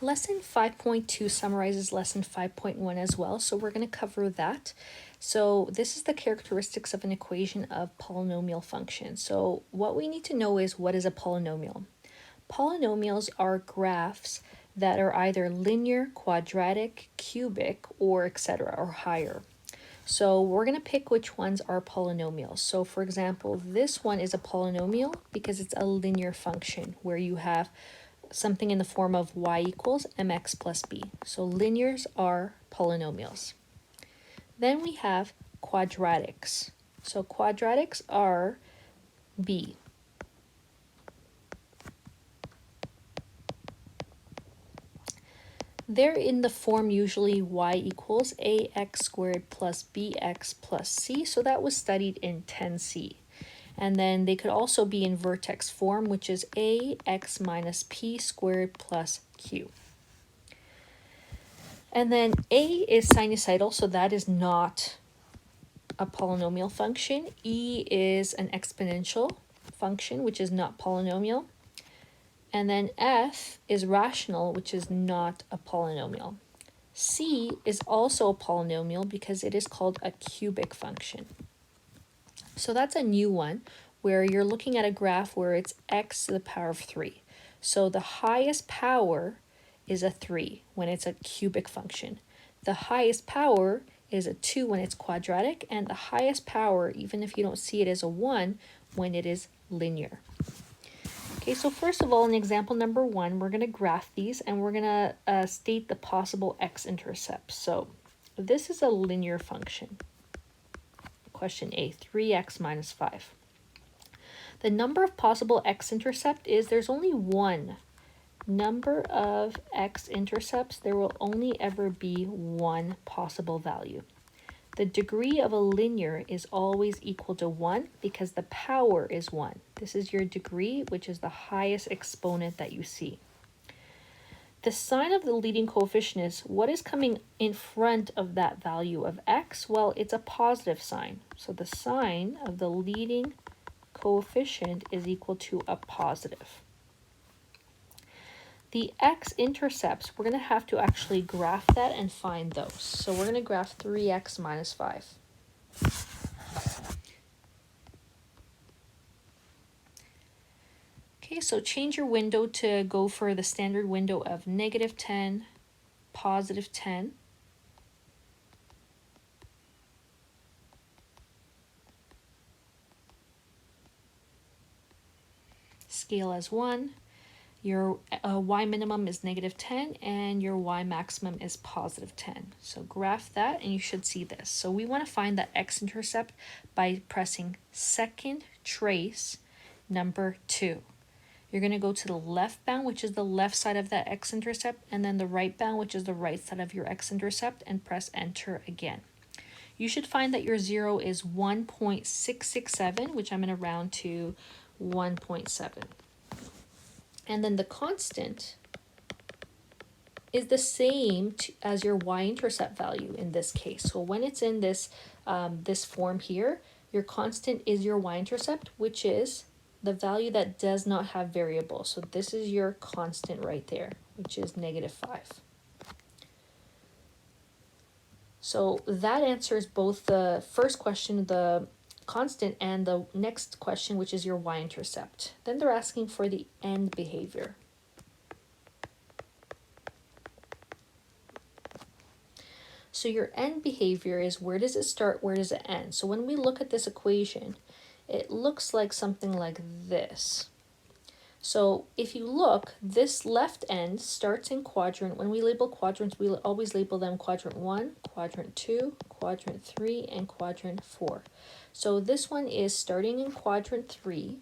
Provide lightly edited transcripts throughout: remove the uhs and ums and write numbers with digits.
Lesson 5.2 summarizes lesson 5.1 as well, so we're going to cover that. So this is the characteristics of an equation of polynomial functions. So what we need to know is, what is a polynomial? Polynomials are graphs that are either linear, quadratic, cubic, or etc., or higher. So we're going to pick which ones are polynomials. So for example, this one is a polynomial because it's a linear function where you have something in the form of y equals mx plus b. So linears are polynomials. Then we have quadratics. So quadratics are b. They're in the form usually y equals ax squared plus bx plus c. So that was studied in 10c. And then they could also be in vertex form, which is ax minus p squared plus q. And then a is sinusoidal, so that is not a polynomial function. E is an exponential function, which is not polynomial. And then f is rational, which is not a polynomial. C is also a polynomial because it is called a cubic function. So that's a new one where you're looking at a graph where it's x to the power of 3. So the highest power is a 3 when it's a cubic function. The highest power is a 2 when it's quadratic, and the highest power, even if you don't see it as a 1, when it is linear. Okay, so first of all, in example number 1, we're going to graph these and we're going to state the possible x-intercepts. So this is a linear function. Question A, 3x minus 5. The number of possible x-intercept is there's only one. Number of x-intercepts, there will only ever be one possible value. The degree of a linear is always equal to 1 because the power is 1. This is your degree, which is the highest exponent that you see. The sign of the leading coefficient is what is coming in front of that value of x? Well, it's a positive sign. So the sign of the leading coefficient is equal to a positive. The x-intercepts, we're going to have to actually graph that and find those. So we're going to graph 3x minus 5. Okay, so change your window to go for the standard window of -10, +10. Scale as 1. Your y minimum is -10 and your y maximum is +10. So graph that and you should see this. So we want to find that x-intercept by pressing second trace number 2. You're going to go to the left bound, which is the left side of that x-intercept, and then the right bound, which is the right side of your x-intercept, and press enter again. You should find that your 0 is 1.667, which I'm going to round to 1.7. And then the constant is the same as your y-intercept value in this case. So when it's in this, this form here, your constant is your y-intercept, which is the value that does not have variables. So this is your constant right there, which is -5. So that answers both the first question, the constant, and the next question, which is your y-intercept. Then they're asking for the end behavior. So your end behavior is, where does it start, where does it end? So when we look at this equation, it looks like something like this. So if you look, this left end starts in quadrant. When we label quadrants, we always label them quadrant 1, quadrant 2, quadrant 3, and quadrant 4. So this one is starting in quadrant 3,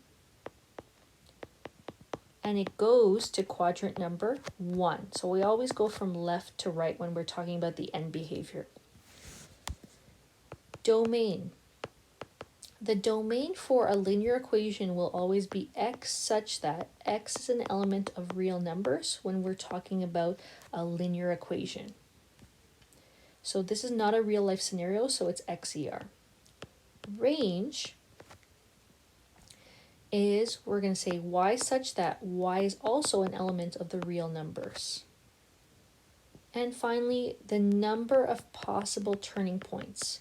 and it goes to quadrant number 1. So we always go from left to right when we're talking about the end behavior. Domain. The domain for a linear equation will always be x such that x is an element of real numbers when we're talking about a linear equation. So this is not a real life scenario, so it's XER. Range is, we're going to say y such that y is also an element of the real numbers. And finally, the number of possible turning points.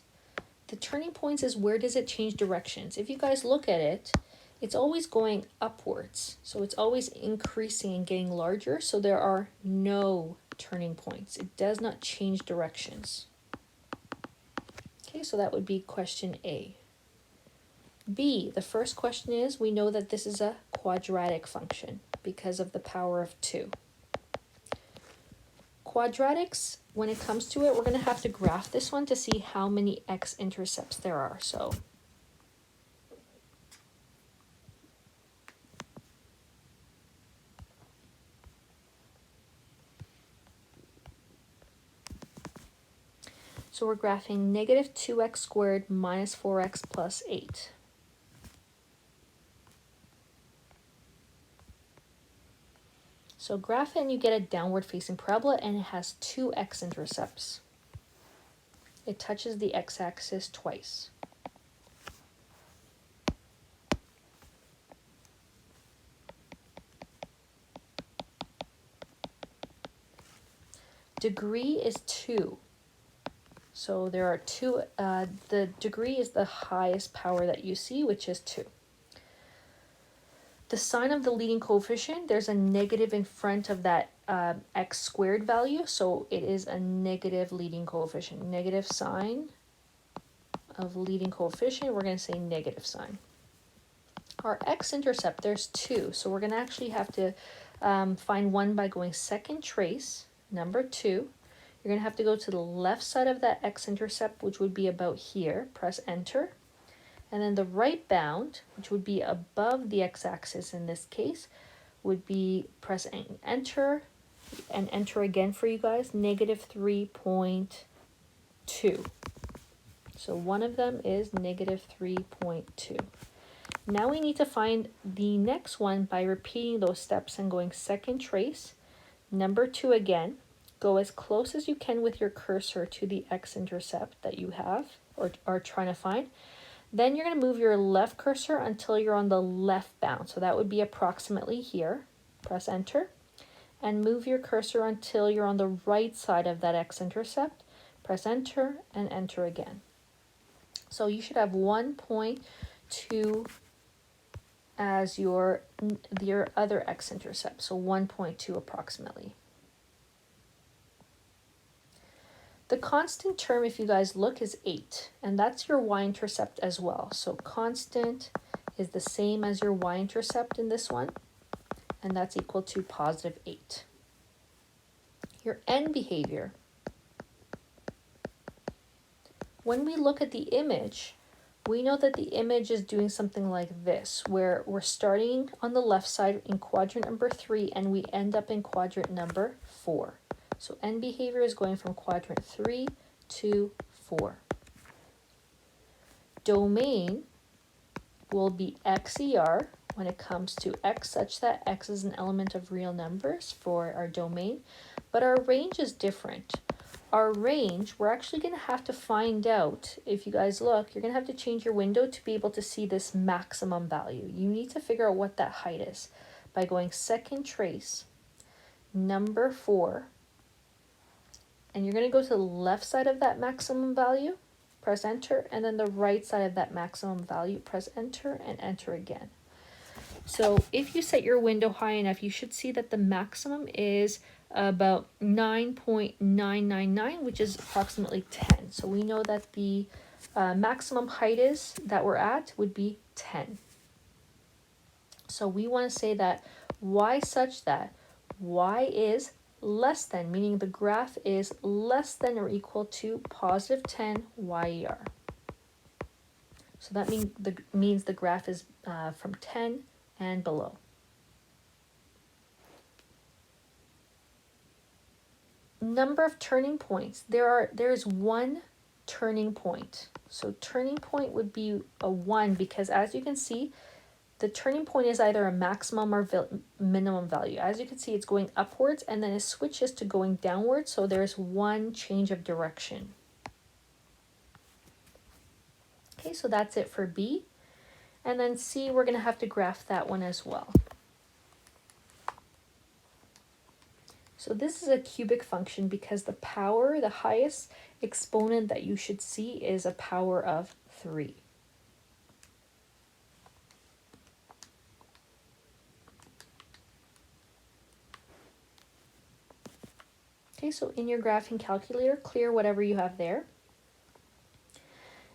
The turning points is where does it change directions. If you guys look at it, it's always going upwards. So it's always increasing and getting larger. So there are no turning points. It does not change directions. Okay, so that would be question A. B, the first question is, we know that this is a quadratic function because of the power of 2. Quadratics, when it comes to it, we're going to have to graph this one to see how many x-intercepts there are. So we're graphing negative 2x squared minus 4x plus 8. So graph it and you get a downward facing parabola and it has 2 x-intercepts. It touches the x-axis twice. Degree is 2. So there are 2, the degree is the highest power that you see, which is 2. The sign of the leading coefficient, there's a negative in front of that x squared value, so it is a negative leading coefficient. Negative sign of leading coefficient, we're going to say negative sign. Our x-intercept, there's 2, so we're going to actually have to find one by going second trace, number 2. You're going to have to go to the left side of that x-intercept, which would be about here. Press enter. And then the right bound, which would be above the x-axis in this case, would be press enter and enter again for you guys, negative 3.2. So one of them is negative 3.2. Now we need to find the next one by repeating those steps and going second trace, number 2 again. Go as close as you can with your cursor to the x-intercept that you have or are trying to find. Then you're going to move your left cursor until you're on the left bound. So that would be approximately here. Press enter. And move your cursor until you're on the right side of that x-intercept. Press enter and enter again. So you should have 1.2 as your other x-intercept. So 1.2 approximately. The constant term, if you guys look, is 8, and that's your y-intercept as well. So constant is the same as your y-intercept in this one, and that's equal to positive 8. Your end behavior. When we look at the image, we know that the image is doing something like this, where we're starting on the left side in quadrant number 3, and we end up in quadrant number 4. So end behavior is going from quadrant 3 to 4. Domain will be XER when it comes to x, such that x is an element of real numbers for our domain, but our range is different. Our range, we're actually going to have to find out, if you guys look, you're going to have to change your window to be able to see this maximum value. You need to figure out what that height is by going second trace, number 4, and you're going to go to the left side of that maximum value, press enter, and then the right side of that maximum value, press enter and enter again. So if you set your window high enough, you should see that the maximum is about 9.999, which is approximately 10. So we know that the maximum height is that we're at would be 10. So we want to say that y such that y is less than, meaning the graph is less than or equal to positive 10 YER. So that means the graph is from 10 and below. Number of turning points. There's one turning point. So turning point would be a 1 because, as you can see, the turning point is either a maximum or minimum value. As you can see, it's going upwards and then it switches to going downwards. So there's one change of direction. Okay, so that's it for B. And then C, we're going to have to graph that one as well. So this is a cubic function because the power, the highest exponent that you should see is a power of 3. Okay, so in your graphing calculator, clear whatever you have there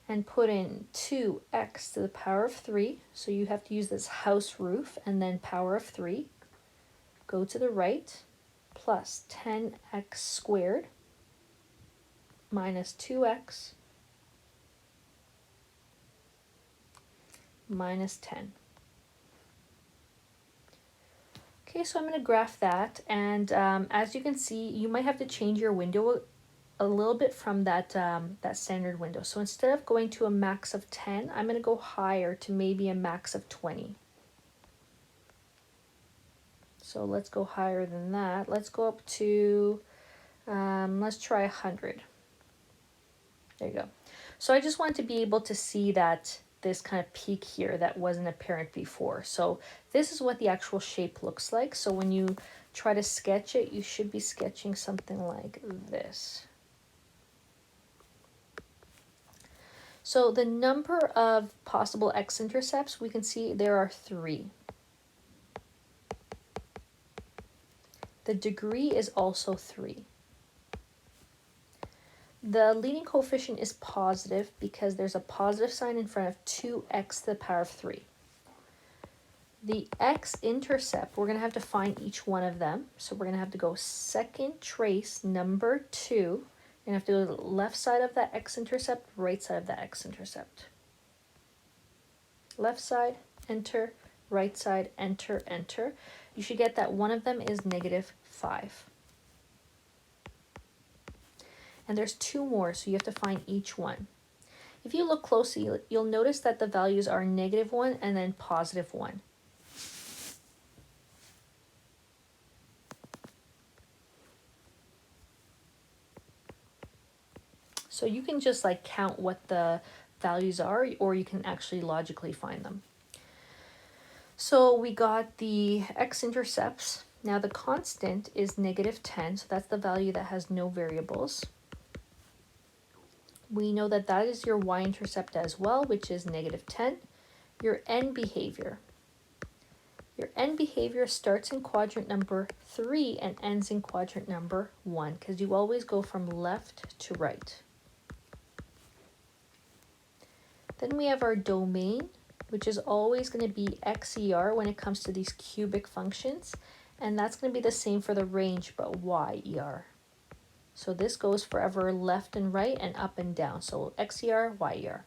and put in 2x to the power of 3. So you have to use this house roof and then power of 3. Go to the right, plus 10x squared minus 2x minus 10. Okay, so I'm going to graph that, and as you can see, you might have to change your window a little bit from that standard window. So instead of going to a max of 10, I'm going to go higher to maybe a max of 20. So let's go higher than that. Let's go up to, let's try 100. There you go. So I just want to be able to see that this kind of peak here that wasn't apparent before. So this is what the actual shape looks like. So when you try to sketch it, you should be sketching something like this. So the number of possible x-intercepts, we can see there are 3. The degree is also 3. The leading coefficient is positive because there's a positive sign in front of 2x to the power of 3. The x-intercept, we're going to have to find each one of them. So we're going to have to go second trace number 2. You're going to have to go to the left side of that x-intercept, right side of that x-intercept. Left side, enter, right side, enter, enter. You should get that one of them is -5. And there's 2 more, so you have to find each one. If you look closely, you'll notice that the values are -1 and then +1. So you can just like count what the values are, or you can actually logically find them. So we got the x-intercepts. Now the constant is -10, so that's the value that has no variables. We know that that is your y-intercept as well, which is -10. Your end behavior. Your end behavior starts in quadrant number 3 and ends in quadrant number 1, because you always go from left to right. Then we have our domain, which is always going to be xer when it comes to these cubic functions, and that's going to be the same for the range, but yer. So this goes forever left and right and up and down. So xer, yer.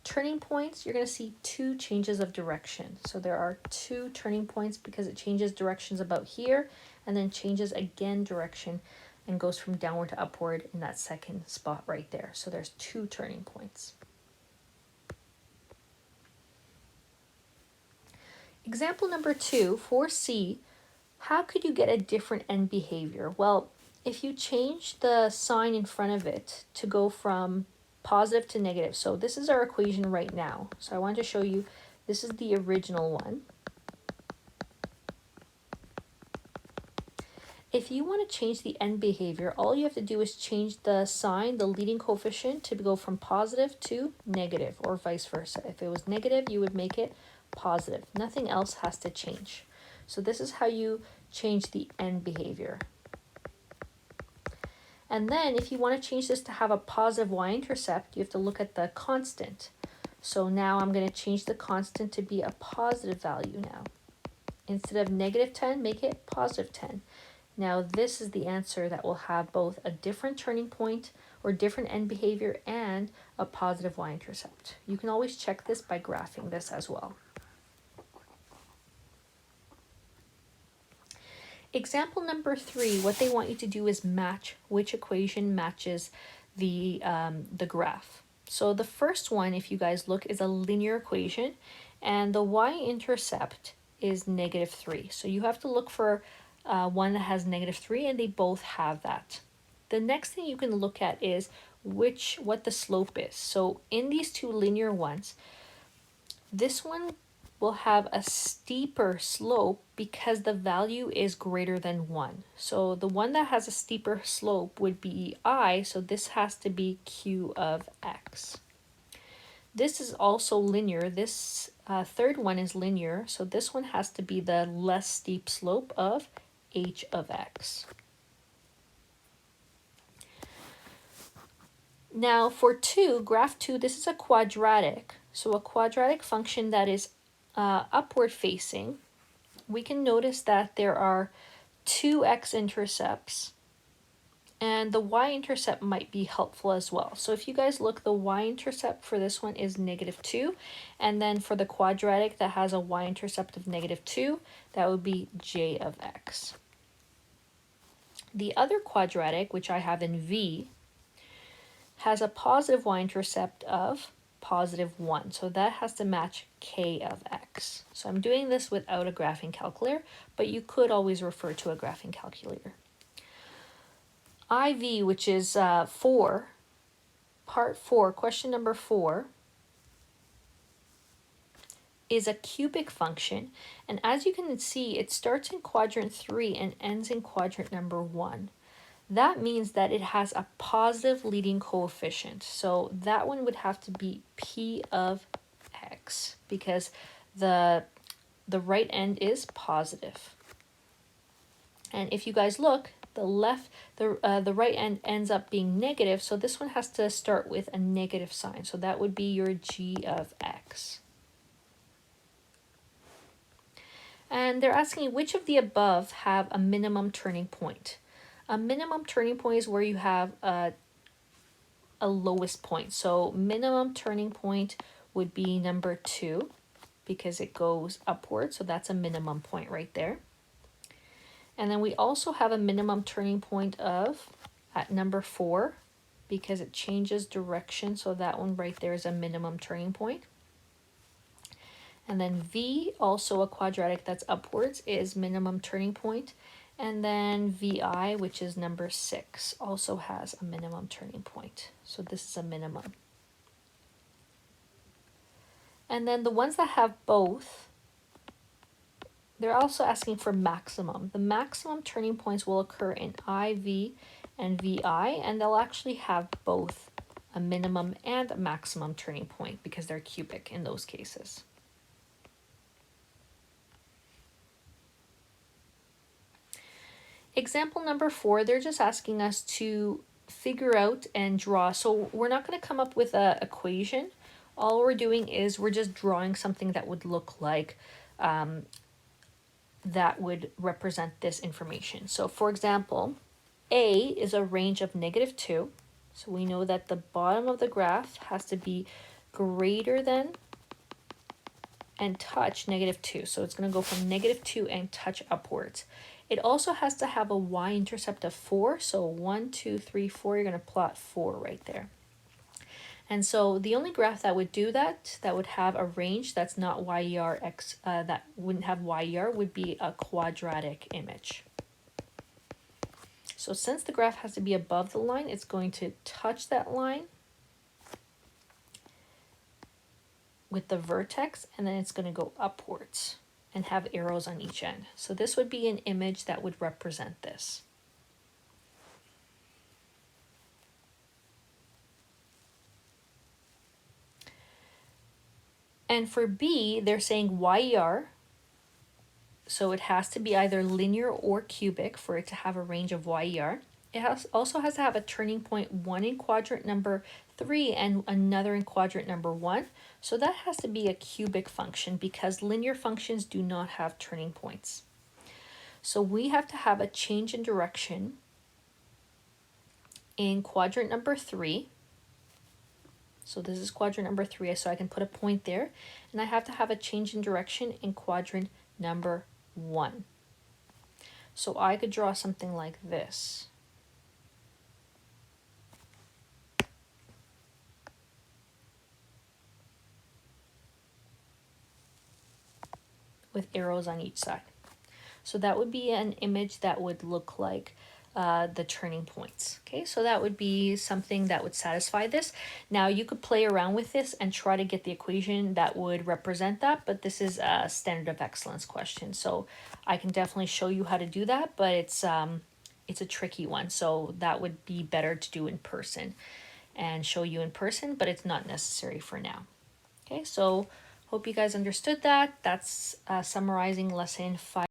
Turning points, you're going to see 2 changes of direction. So there are 2 turning points because it changes directions about here and then changes again direction and goes from downward to upward in that second spot right there. So there's 2 turning points. Example number 2, for C, how could you get a different end behavior? Well, if you change the sign in front of it to go from positive to negative, so this is our equation right now. So I want to show you, this is the original one. If you want to change the end behavior, all you have to do is change the sign, the leading coefficient, to go from positive to negative, or vice versa. If it was negative, you would make it positive. Nothing else has to change. So this is how you change the end behavior. And then if you want to change this to have a positive y-intercept, you have to look at the constant. So now I'm going to change the constant to be a positive value now. Instead of -10, make it +10. Now this is the answer that will have both a different turning point or different end behavior and a positive y-intercept. You can always check this by graphing this as well. Example number 3, what they want you to do is match which equation matches the graph. So the first one, if you guys look, is a linear equation, and the y-intercept is -3. So you have to look for one that has -3, and they both have that. The next thing you can look at is what the slope is. So in these 2 linear ones, this one will have a steeper slope because the value is greater than 1. So the one that has a steeper slope would be I, so this has to be Q of x. This is also linear. This third one is linear, so this one has to be the less steep slope of h of x. Now for 2, graph 2, this is a quadratic. So a quadratic function that is upward facing. We can notice that there are 2 x-intercepts, and the y-intercept might be helpful as well. So if you guys look, the y-intercept for this one is -2, and then for the quadratic that has a y-intercept of -2, that would be j of x. The other quadratic, which I have in V, has a positive y-intercept of +1, so that has to match k of x. So I'm doing this without a graphing calculator, but you could always refer to a graphing calculator. IV, which is 4, part 4, question number 4, is a cubic function, and as you can see, it starts in quadrant 3 and ends in quadrant number 1. That means that it has a positive leading coefficient. So that one would have to be P of x because the right end is positive. And if you guys look, the right end ends up being negative, so this one has to start with a negative sign. So that would be your g of x. And they're asking which of the above have a minimum turning point. A minimum turning point is where you have a lowest point. So minimum turning point would be number 2 because it goes upward. So that's a minimum point right there. And then we also have a minimum turning point at number 4 because it changes direction. So that one right there is a minimum turning point. And then V, also a quadratic that's upwards, is minimum turning point. And then VI, which is number 6, also has a minimum turning point. So this is a minimum. And then the ones that have both, they're also asking for maximum. The maximum turning points will occur in IV and VI, and they'll actually have both a minimum and a maximum turning point because they're cubic in those cases. Example number 4, they're just asking us to figure out and draw. So we're not going to come up with an equation. All we're doing is we're just drawing something that would look like, that would represent this information. So for example, A is a range of -2. So we know that the bottom of the graph has to be greater than and touch -2. So it's going to go from -2 and touch upwards. It also has to have a y-intercept of 4. So 1, 2, 3, 4, you're going to plot 4 right there. And so the only graph that would do that, that would have a range that's not YER x, that wouldn't have YER, would be a quadratic image. So since the graph has to be above the line, it's going to touch that line with the vertex, and then it's going to go upwards and have arrows on each end. So this would be an image that would represent this. And for B, they're saying YER, so it has to be either linear or cubic for it to have a range of YER. It also has to have a turning point 1 in quadrant number 3 and another in quadrant number 1. So that has to be a cubic function because linear functions do not have turning points. So we have to have a change in direction in quadrant number 3. So this is quadrant number 3, so I can put a point there. And I have to have a change in direction in quadrant number 1. So I could draw something like this. With arrows on each side. So that would be an image that would look like the turning points. Okay, so that would be something that would satisfy this. Now you could play around with this and try to get the equation that would represent that, but this is a standard of excellence question. So I can definitely show you how to do that, but it's a tricky one. So that would be better to do in person and show you in person, but it's not necessary for now. Okay, so hope you guys understood that. That's summarizing lesson 5.